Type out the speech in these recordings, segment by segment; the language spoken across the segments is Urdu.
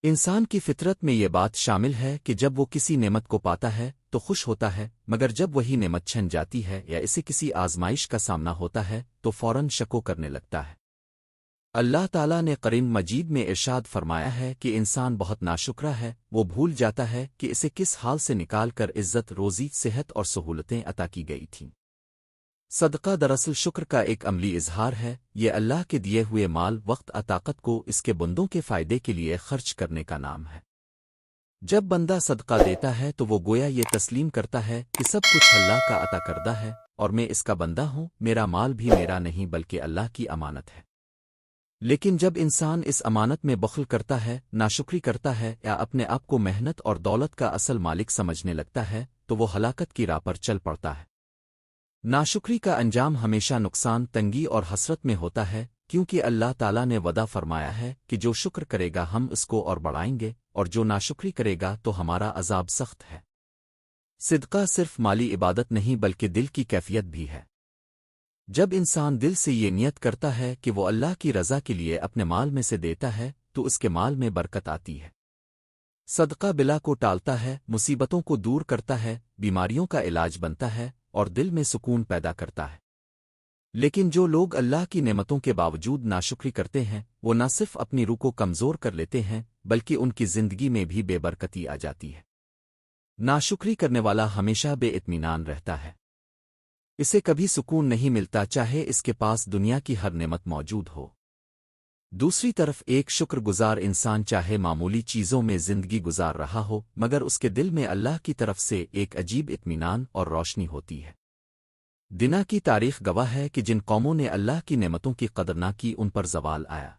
انسان کی فطرت میں یہ بات شامل ہے کہ جب وہ کسی نعمت کو پاتا ہے تو خوش ہوتا ہے، مگر جب وہی نعمت چھن جاتی ہے یا اسے کسی آزمائش کا سامنا ہوتا ہے تو فوراً شکو کرنے لگتا ہے۔ اللہ تعالیٰ نے قرآن مجید میں ارشاد فرمایا ہے کہ انسان بہت ناشکرا ہے، وہ بھول جاتا ہے کہ اسے کس حال سے نکال کر عزت، روزی، صحت اور سہولتیں عطا کی گئی تھیں۔ صدقہ دراصل شکر کا ایک عملی اظہار ہے، یہ اللہ کے دیے ہوئے مال، وقت اور طاقت کو اس کے بندوں کے فائدے کے لیے خرچ کرنے کا نام ہے۔ جب بندہ صدقہ دیتا ہے تو وہ گویا یہ تسلیم کرتا ہے کہ سب کچھ اللہ کا عطا کردہ ہے اور میں اس کا بندہ ہوں، میرا مال بھی میرا نہیں بلکہ اللہ کی امانت ہے۔ لیکن جب انسان اس امانت میں بخل کرتا ہے، ناشکری کرتا ہے یا اپنے آپ کو محنت اور دولت کا اصل مالک سمجھنے لگتا ہے تو وہ ہلاکت کی راہ پر چل پڑتا ہے۔ ناشکری کا انجام ہمیشہ نقصان، تنگی اور حسرت میں ہوتا ہے، کیونکہ اللہ تعالیٰ نے وعدہ فرمایا ہے کہ جو شکر کرے گا ہم اس کو اور بڑھائیں گے، اور جو ناشکری کرے گا تو ہمارا عذاب سخت ہے۔ صدقہ صرف مالی عبادت نہیں بلکہ دل کی کیفیت بھی ہے۔ جب انسان دل سے یہ نیت کرتا ہے کہ وہ اللہ کی رضا کے لیے اپنے مال میں سے دیتا ہے تو اس کے مال میں برکت آتی ہے۔ صدقہ بلا کو ٹالتا ہے، مصیبتوں کو دور کرتا ہے، بیماریوں کا علاج بنتا ہے اور دل میں سکون پیدا کرتا ہے۔ لیکن جو لوگ اللہ کی نعمتوں کے باوجود ناشکری کرتے ہیں وہ نہ صرف اپنی روح کو کمزور کر لیتے ہیں بلکہ ان کی زندگی میں بھی بے برکتی آ جاتی ہے۔ ناشکری کرنے والا ہمیشہ بے اطمینان رہتا ہے، اسے کبھی سکون نہیں ملتا چاہے اس کے پاس دنیا کی ہر نعمت موجود ہو۔ دوسری طرف ایک شکر گزار انسان چاہے معمولی چیزوں میں زندگی گزار رہا ہو مگر اس کے دل میں اللہ کی طرف سے ایک عجیب اطمینان اور روشنی ہوتی ہے۔ دنیا کی تاریخ گواہ ہے کہ جن قوموں نے اللہ کی نعمتوں کی قدر نہ کی ان پر زوال آیا۔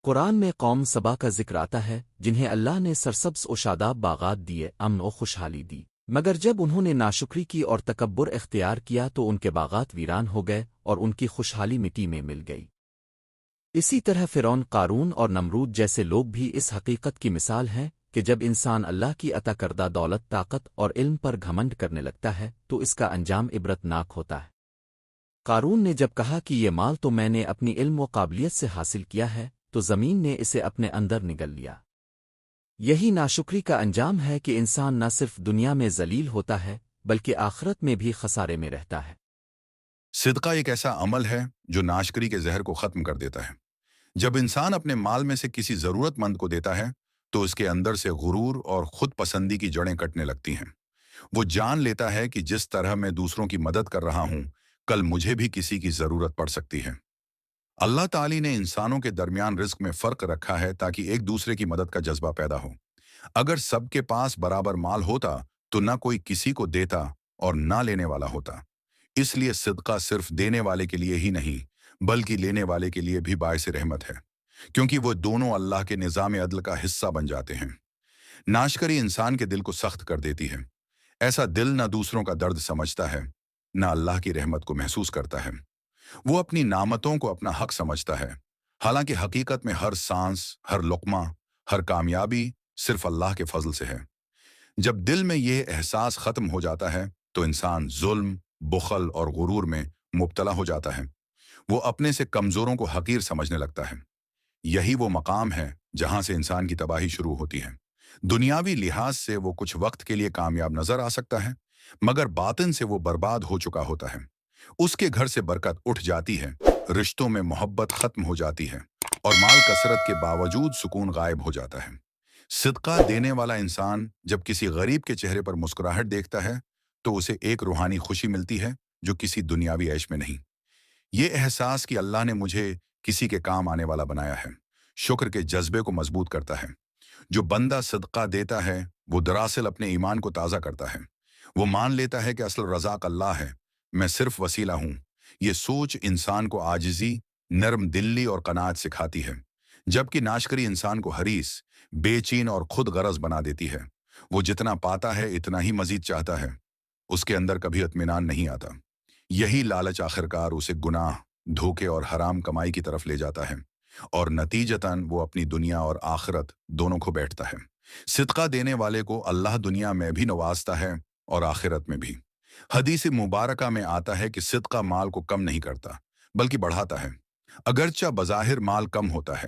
قرآن میں قوم سبا کا ذکر آتا ہے جنہیں اللہ نے سرسبز و شاداب باغات دیے، امن و خوشحالی دی، مگر جب انہوں نے ناشکری کی اور تکبر اختیار کیا تو ان کے باغات ویران ہو گئے اور ان کی خوشحالی مٹی میں مل گئی۔ اسی طرح فرعون، قارون اور نمرود جیسے لوگ بھی اس حقیقت کی مثال ہیں کہ جب انسان اللہ کی عطا کردہ دولت، طاقت اور علم پر گھمنڈ کرنے لگتا ہے تو اس کا انجام عبرت ناک ہوتا ہے۔ قارون نے جب کہا کہ یہ مال تو میں نے اپنی علم و قابلیت سے حاصل کیا ہے تو زمین نے اسے اپنے اندر نگل لیا۔ یہی ناشکری کا انجام ہے کہ انسان نہ صرف دنیا میں ذلیل ہوتا ہے بلکہ آخرت میں بھی خسارے میں رہتا ہے۔ صدقہ ایک ایسا عمل ہے جو ناشکری کے زہر کو ختم کر دیتا ہے۔ جب انسان اپنے مال میں سے کسی ضرورت مند کو دیتا ہے تو اس کے اندر سے غرور اور خود پسندی کی جڑیں کٹنے لگتی ہیں۔ وہ جان لیتا ہے کہ جس طرح میں دوسروں کی مدد کر رہا ہوں کل مجھے بھی کسی کی ضرورت پڑ سکتی ہے۔ اللہ تعالی نے انسانوں کے درمیان رزق میں فرق رکھا ہے تاکہ ایک دوسرے کی مدد کا جذبہ پیدا ہو۔ اگر سب کے پاس برابر مال ہوتا تو نہ کوئی کسی کو دیتا اور نہ لینے والا ہوتا۔ اس لیے صدقہ صرف دینے والے کے لیے ہی نہیں بلکہ لینے والے کے لیے بھی باعث رحمت ہے، کیونکہ وہ دونوں اللہ کے نظام عدل کا حصہ بن جاتے ہیں۔ ناشکری انسان کے دل کو سخت کر دیتی ہے۔ ایسا دل نہ دوسروں کا درد سمجھتا ہے نہ اللہ کی رحمت کو محسوس کرتا ہے۔ وہ اپنی نعمتوں کو اپنا حق سمجھتا ہے، حالانکہ حقیقت میں ہر سانس، ہر لقمہ، ہر کامیابی صرف اللہ کے فضل سے ہے۔ جب دل میں یہ احساس ختم ہو جاتا ہے تو انسان ظلم، بخل اور غرور میں مبتلا ہو جاتا ہے۔ وہ اپنے سے کمزوروں کو حقیر سمجھنے لگتا ہے۔ یہی وہ مقام ہے جہاں سے انسان کی تباہی شروع ہوتی ہے۔ دنیاوی لحاظ سے وہ کچھ وقت کے لیے کامیاب نظر آ سکتا ہے مگر باطن سے وہ برباد ہو چکا ہوتا ہے۔ اس کے گھر سے برکت اٹھ جاتی ہے، رشتوں میں محبت ختم ہو جاتی ہے اور مال کثرت کے باوجود سکون غائب ہو جاتا ہے۔ صدقہ دینے والا انسان جب کسی غریب کے چہرے پر مسکراہٹ دیکھتا ہے تو اسے ایک روحانی خوشی ملتی ہے جو کسی دنیاوی عیش میں نہیں۔ یہ احساس کہ اللہ نے مجھے کسی کے کام آنے والا بنایا ہے، شکر کے جذبے کو مضبوط کرتا ہے۔ جو بندہ صدقہ دیتا ہے وہ دراصل اپنے ایمان کو تازہ کرتا ہے۔ وہ مان لیتا ہے کہ اصل رزاق اللہ ہے، میں صرف وسیلہ ہوں۔ یہ سوچ انسان کو عاجزی، نرم دلی اور قناعت سکھاتی ہے، جبکہ ناشکری انسان کو حریص، بے چین اور خود غرض بنا دیتی ہے۔ وہ جتنا پاتا ہے اتنا ہی مزید چاہتا ہے، اس کے اندر کبھی اطمینان نہیں آتا۔ یہی لالچ آخرکار اسے گناہ، دھوکے اور حرام کمائی کی طرف لے جاتا ہے اور نتیجتاً وہ اپنی دنیا اور آخرت دونوں کھو بیٹھتا ہے۔ صدقہ دینے والے کو اللہ دنیا میں بھی نوازتا ہے اور آخرت میں بھی۔ حدیث مبارکہ میں آتا ہے کہ صدقہ مال کو کم نہیں کرتا بلکہ بڑھاتا ہے۔ اگرچہ بظاہر مال کم ہوتا ہے